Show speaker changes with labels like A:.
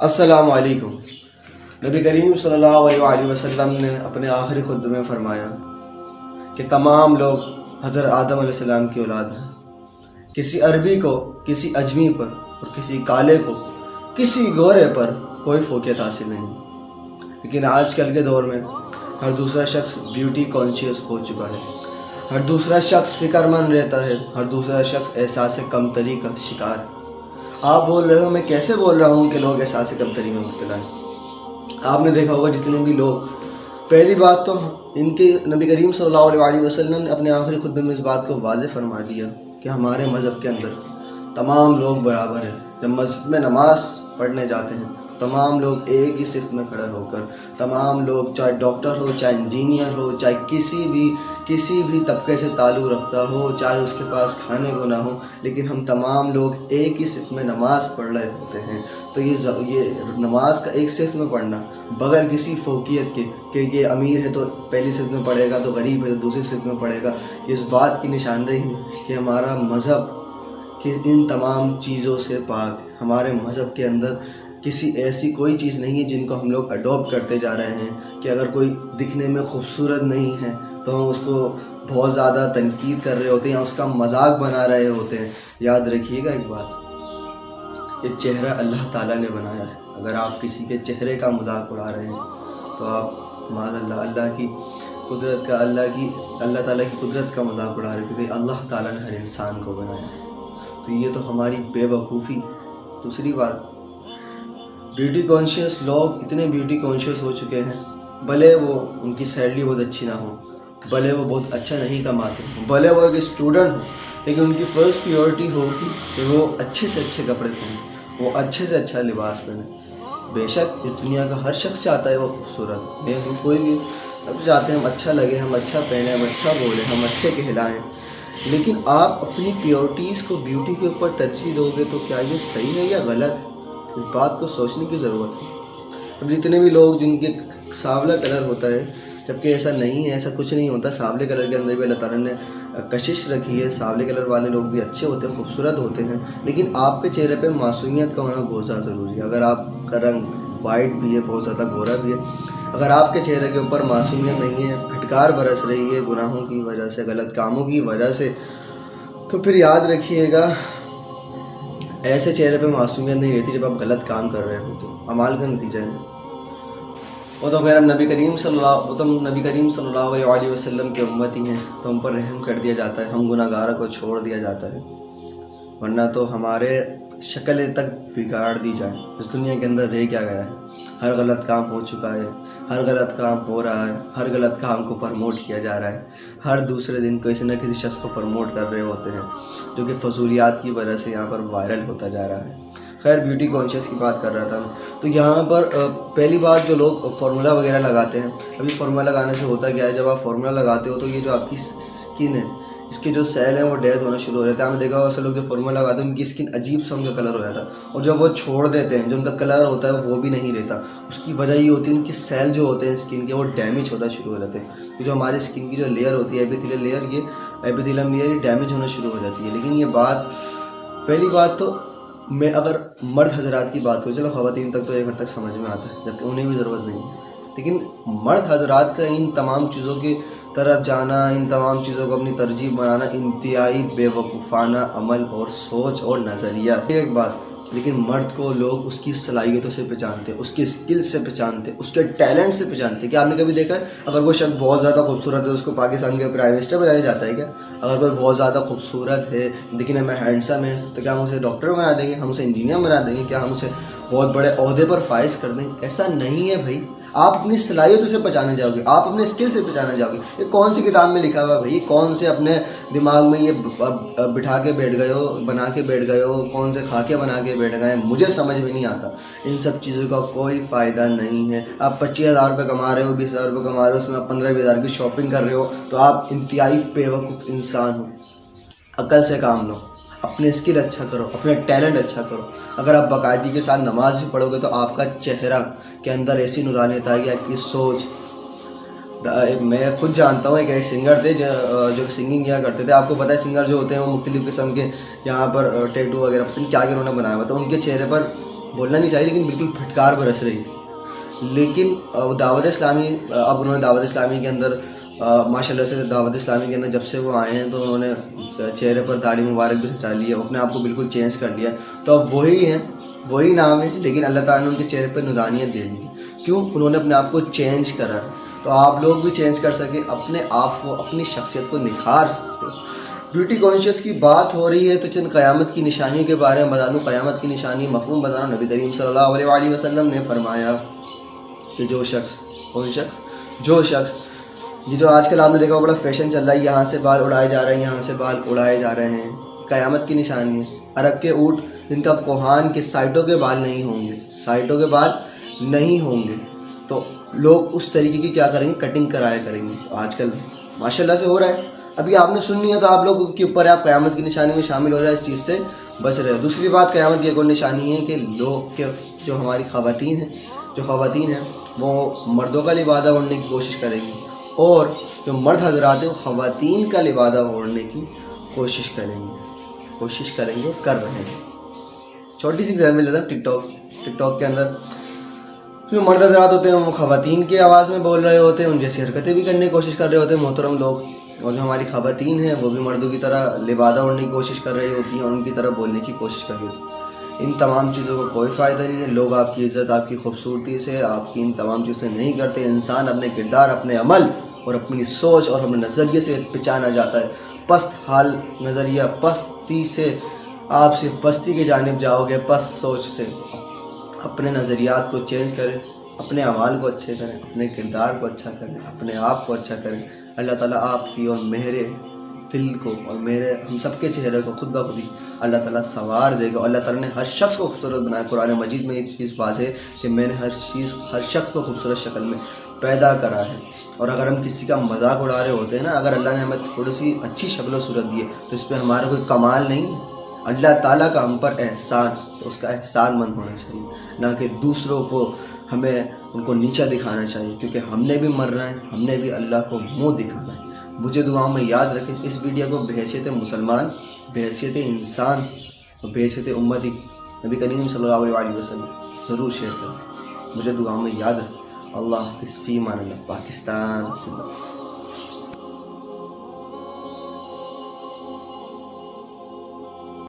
A: السلام علیکم۔ نبی کریم صلی اللہ علیہ وسلم نے اپنے آخری خطبے میں فرمایا کہ تمام لوگ حضرت آدم علیہ السلام کی اولاد ہیں۔ کسی عربی کو کسی اجمی پر اور کسی کالے کو کسی گورے پر کوئی فوقیت حاصل نہیں، لیکن آج کل کے دور میں ہر دوسرا شخص بیوٹی کانشیس ہو چکا ہے، ہر دوسرا شخص فکر مند رہتا ہے، ہر دوسرا شخص احساس کمتری کا شکار ہے۔ آپ بول رہے ہو میں کیسے بول رہا ہوں کہ لوگ احساس کمتری میں مبتلا ہیں؟ آپ نے دیکھا ہوگا جتنے بھی لوگ، پہلی بات تو ان کے نبی کریم صلی اللہ علیہ وسلم نے اپنے آخری خطبے میں اس بات کو واضح فرما دیا کہ ہمارے مذہب کے اندر تمام لوگ برابر ہیں۔ جب مسجد میں نماز پڑھنے جاتے ہیں تمام لوگ ایک ہی صف میں کھڑے ہو کر، تمام لوگ چاہے ڈاکٹر ہو، چاہے انجینئر ہو، چاہے کسی بھی طبقے سے تعلق رکھتا ہو، چاہے اس کے پاس کھانے کو نہ ہو، لیکن ہم تمام لوگ ایک ہی صف میں نماز پڑھ رہے ہوتے ہیں۔ تو یہ نماز کا ایک صف میں پڑھنا بغیر کسی فوقیت کے کہ یہ امیر ہے تو پہلی صف میں پڑھے گا، تو غریب ہے تو دوسری صف میں پڑھے گا، اس بات کی نشاندہی ہے کہ ہمارا مذہب کہ ان تمام چیزوں سے پاک ہے۔ ہمارے مذہب کے اندر کسی ایسی کوئی چیز نہیں ہے جن کو ہم لوگ اڈاپٹ کرتے جا رہے ہیں کہ اگر کوئی دکھنے میں خوبصورت نہیں ہے تو ہم اس کو بہت زیادہ تنقید کر رہے ہوتے ہیں یا اس کا مذاق بنا رہے ہوتے ہیں۔ یاد رکھیے گا ایک بات، یہ چہرہ اللہ تعالیٰ نے بنایا ہے۔ اگر آپ کسی کے چہرے کا مذاق اڑا رہے ہیں تو آپ معاذ اللہ اللہ کی قدرت کا اللہ تعالیٰ کی قدرت کا مذاق اڑا رہے ہیں، کیونکہ اللہ تعالیٰ نے ہر انسان کو بنایا۔ تو یہ تو ہماری بے وقوفی۔ دوسری بات، بیوٹی کانشیس لوگ اتنے بیوٹی کانشیس ہو چکے ہیں، بھلے وہ ان کی سیلری بہت اچھی نہ ہو، بھلے وہ بہت اچھا نہیں کماتے ہوں، بھلے وہ ایک اسٹوڈنٹ ہو، لیکن ان کی فرسٹ پریورٹی ہوگی کہ وہ اچھے سے اچھے کپڑے پہنیں، وہ اچھے سے اچھا لباس پہنیں۔ بے شک اس دنیا کا ہر شخص چاہتا ہے وہ خوبصورت ہو، میں ہوں، کوئی بھی اب چاہتے ہیں ہم اچھا لگے، ہم اچھا پہنیں، ہم اچھا بولیں، ہم اچھے کہلائیں، لیکن آپ اپنی پیورٹیز کو بیوٹی کے اوپر ترجیح دو گے تو کیا یہ صحیح ہے یا غلط ہے؟ اس بات کو سوچنے کی ضرورت ہے۔ اب جتنے بھی لوگ جن کے سانولا کلر ہوتا ہے، جبکہ ایسا نہیں ہے، ایسا کچھ نہیں ہوتا۔ سانولے کلر کے اندر بھی اللہ تعالیٰ نے کشش رکھی ہے، سانولے کلر والے لوگ بھی اچھے ہوتے ہیں، خوبصورت ہوتے ہیں، لیکن آپ کے چہرے پہ معصومیت کا ہونا بہت زیادہ ضروری ہے۔ اگر آپ کا رنگ وائٹ بھی ہے، بہت زیادہ گورا بھی ہے، اگر آپ کے چہرے کے اوپر معصومیت نہیں ہے، پھٹکار برس رہی ہے گناہوں کی وجہ سے، غلط کاموں کی وجہ سے، تو پھر یاد رکھیے گا ایسے چہرے پہ معصومیت نہیں رہتی جب آپ غلط کام کر رہے ہوتے ہیں، اعمال کا نتیجہ ہے۔ وہ تو خیر ہم نبی کریم صلی اللہ علیہ وسلم کے امتی ہیں تو ہم پر رحم کر دیا جاتا ہے، ہم گناہ گار کو چھوڑ دیا جاتا ہے، ورنہ تو ہمارے شکلیں تک بگاڑ دی جائیں۔ اس دنیا کے اندر رہ کیا گیا ہے؟ ہر غلط کام ہو چکا ہے، ہر غلط کام ہو رہا ہے، ہر غلط کام کو پرموٹ کیا جا رہا ہے، ہر دوسرے دن کسی نہ کسی شخص کو پرموٹ کر رہے ہوتے ہیں جو کہ فضولیات کی وجہ سے یہاں پر وائرل ہوتا جا رہا ہے۔ خیر بیوٹی کانشیس کی بات کر رہا تھا میں، تو یہاں پر پہلی بات جو لوگ فارمولا وغیرہ لگاتے ہیں، ابھی فارمولا لگانے سے ہوتا کیا ہے، جب آپ فارمولا لگاتے ہو تو یہ جو آپ کی اسکن ہے، اس کے جو سیل ہیں وہ ڈیتھ ہونا شروع ہو جاتے ہیں۔ آپ نے دیکھا ہوگا ایسے لوگ جو فارمولا لگاتے ہیں ان کی اسکن عجیب سا ان کا کلر ہو جاتا ہے، اور جب وہ چھوڑ دیتے ہیں جو ان کا کلر ہوتا ہے وہ بھی نہیں رہتا۔ اس کی وجہ یہ ہوتی ہے ان کے سیل جو ہوتے ہیں اسکن کے وہ ڈیمیج ہونا شروع ہو جاتے ہیں۔ یہ جو ہماری اسکن کی جو لیئر ہوتی ہے ایپیتھیلیم لیئر، یہ ڈیمیج ہونا شروع ہو جاتی ہے۔ لیکن یہ بات، پہلی بات تو میں اگر مرد حضرات کی بات کروں، چلو خواتین تک تو ایک حد تک سمجھ میں آتا ہے جبکہ انہیں بھی ضرورت نہیں ہے، لیکن مرد حضرات کا ان تمام چیزوں کی طرف جانا، ان تمام چیزوں کو اپنی ترجیح بنانا انتہائی بے وقوفانہ عمل اور سوچ اور نظریہ ہے۔ ایک بات، لیکن مرد کو لوگ اس کی صلاحیتوں سے پہچانتے ہیں، اس کے اسکل سے پہچانتے ہیں، اس کے ٹیلنٹ سے پہچانتے ہیں۔ کیا آپ نے کبھی دیکھا ہے اگر کوئی شخص بہت زیادہ خوبصورت ہے تو اس کو پاکستان کے پرائم منسٹر بنایا جاتا ہے کیا؟ اگر کوئی بہت زیادہ خوبصورت ہے، دکھنے میں ہینڈسم ہے، تو کیا ہم اسے ڈاکٹر بنا دیں گے، ہم اسے انجینئر بنا دیں گے، کیا ہم اسے بہت بڑے عہدے پر فائز کر دیں گے؟ ایسا نہیں ہے بھائی۔ آپ اپنی صلاحیتوں سے پہچانے جاؤ گے، آپ اپنے اسکل سے پہچانے جاؤ گے۔ یہ کون سی کتاب میں لکھا ہوا ہے بھائی؟ کون سے اپنے دماغ میں یہ بٹھا کے بیٹھ گئے ہو، بنا کے بیٹھ گئے ہو، کون سے خاکے بنا کے بیٹھ گئے ہیں؟ مجھے سمجھ میں نہیں آتا۔ ان سب چیزوں کا کوئی فائدہ نہیں ہے۔ آپ 25,000 روپے کما رہے ہو، 20,000 روپے کما رہے ہو، اس میں آپ 15,000 کی شاپنگ کر رہے ہو تو آپ انتہائی بے وقوف انسان ہو۔ عقل سے کام لو، اپنے اسکل اچھا کرو، اپنے ٹیلنٹ اچھا کرو۔ اگر آپ باقاعدگی کے ساتھ نماز بھی پڑھو گے تو آپ کا چہرہ کے اندر ایسی نورانیت آئے گی، آپ کی سوچ۔ میں خود جانتا ہوں ایک سنگر تھے جو سنگنگ کیا کرتے تھے۔ آپ کو پتہ ہے سنگر جو ہوتے ہیں وہ مختلف قسم کے یہاں پر ٹیٹو وغیرہ پتہ نہیں کیا انہوں نے بنایا ہوا تھا۔ ان کے چہرے پر بولنا نہیں چاہیے لیکن بالکل پھٹکار برس رہی تھی. لیکن دعوت اسلامی اب انہوں نے دعوت اسلامی کے اندر ماشاء اللہ سے دعوت اسلامی کے اندر جب سے وہ آئے ہیں تو انہوں نے چہرے پر داڑھی مبارک بھی سجا لی ہے, اپنے آپ کو بالکل چینج کر لیا. تو اب وہی ہیں, وہی نام ہے, لیکن اللہ تعالیٰ نے ان کے چہرے پر نورانیت دے دی. کیوں؟ انہوں نے اپنے آپ کو چینج کرا. تو آپ لوگ بھی چینج کر سکیں, اپنے آپ کو, اپنی شخصیت کو نکھار سکتے ہو. بیوٹی کانشیس کی بات ہو رہی ہے تو چند قیامت کی نشانیوں کے بارے میں بتا دوں. قیامت کی نشانی مفہوم بتا رہا ہوں. نبی کریم صلی اللہ علیہ وآلہ وسلم نے فرمایا کہ جو شخص یہ جو آج کل آپ نے دیکھا بڑا فیشن چل رہا ہے, یہاں سے بال اڑائے جا رہے ہیں, یہاں سے بال اڑائے جا رہے ہیں, قیامت کی نشانی ہے. عرب کے اونٹ جن کا کوہان کے سائٹوں کے بال نہیں ہوں گے, سائٹوں کے بال نہیں ہوں گے, تو لوگ اس طریقے کی کیا کریں گے, کٹنگ کرایا کریں گے. تو آج کل ماشاء اللہ سے ہو رہا ہے. ابھی آپ نے سننی ہے تو آپ لوگوں کے اوپر آپ قیامت کی نشانی میں شامل ہو رہے ہیں, اس چیز سے بچ رہے ہیں. دوسری بات قیامت کی ایک اور نشانی ہے کہ لوگ کے جو ہماری خواتین ہیں وہ مردوں کا لبادہ اوڑھنے کی کوشش کریں گی, اور جو مرد حضرات ہیں وہ خواتین کا لبادہ اوڑھنے کی کوشش کریں گے, کر رہے ہیں. چھوٹی سی ایگزامپل لیتا ہوں. ٹک ٹاک کے اندر جو مرد حضرات ہوتے ہیں وہ خواتین کی آواز میں بول رہے ہوتے ہیں, ان جیسی حرکتیں بھی کرنے کی کوشش کر رہے ہوتے ہیں محترم لوگ. اور جو ہماری خواتین ہیں وہ بھی مردوں کی طرح لبادہ اوڑھنے کی کوشش کر رہی ہوتی ہیں اور ان کی طرح بولنے کی کوشش کر رہی ہوتی ہیں. ان تمام چیزوں کو کوئی فائدہ نہیں ہے. لوگ آپ کی عزت, آپ کی خوبصورتی سے, آپ کی ان تمام چیزوں سے نہیں کرتے. انسان اپنے کردار, اپنے عمل اور اپنی سوچ اور اپنے نظریے سے پہچانا جاتا ہے. پست حال نظریہ, پستی سے آپ صرف پستی کی جانب جاؤ گے. پست سوچ سے اپنے نظریات کو چینج کریں, اپنے اعمال کو اچھے کریں, اپنے کردار کو اچھا کریں, اپنے آپ کو اچھا کریں. اللہ تعالیٰ آپ کی اور میرے دل کو اور میرے ہم سب کے چہرے کو خود بخود ہی اللہ تعالیٰ سنوار دے گا. اللہ تعالیٰ نے ہر شخص کو خوبصورت بنایا. قرآن مجید میں یہ چیز واضح ہے کہ میں نے ہر شخص کو خوبصورت شکل میں پیدا کرا ہے. اور اگر ہم کسی کا مذاق اڑا رہے ہوتے ہیں نا, اگر اللہ نے ہمیں تھوڑی سی اچھی شکل و صورت دی ہے تو اس پہ ہمارا کوئی کمال نہیں ہے. اللہ تعالیٰ کا ہم پر احسان, تو اس کا احسان مند ہونا چاہیے, نہ کہ دوسروں کو ہمیں ان کو نیچا دکھانا چاہیے, کیونکہ ہم نے بھی مرنا ہے, ہم نے بھی اللہ کو منہ دکھانا ہے. مجھے دعاؤں میں یاد رکھیں. اس ویڈیو کو بحیثیت مسلمان, بحیثیت انسان اور بحیثیت امتی نبی کریم صلی اللہ علیہ وسلم ضرور شیئر کریں. مجھے دعاؤں میں یاد رکھیں. اللہ حافظ. فی امان اللہ. پاکستان.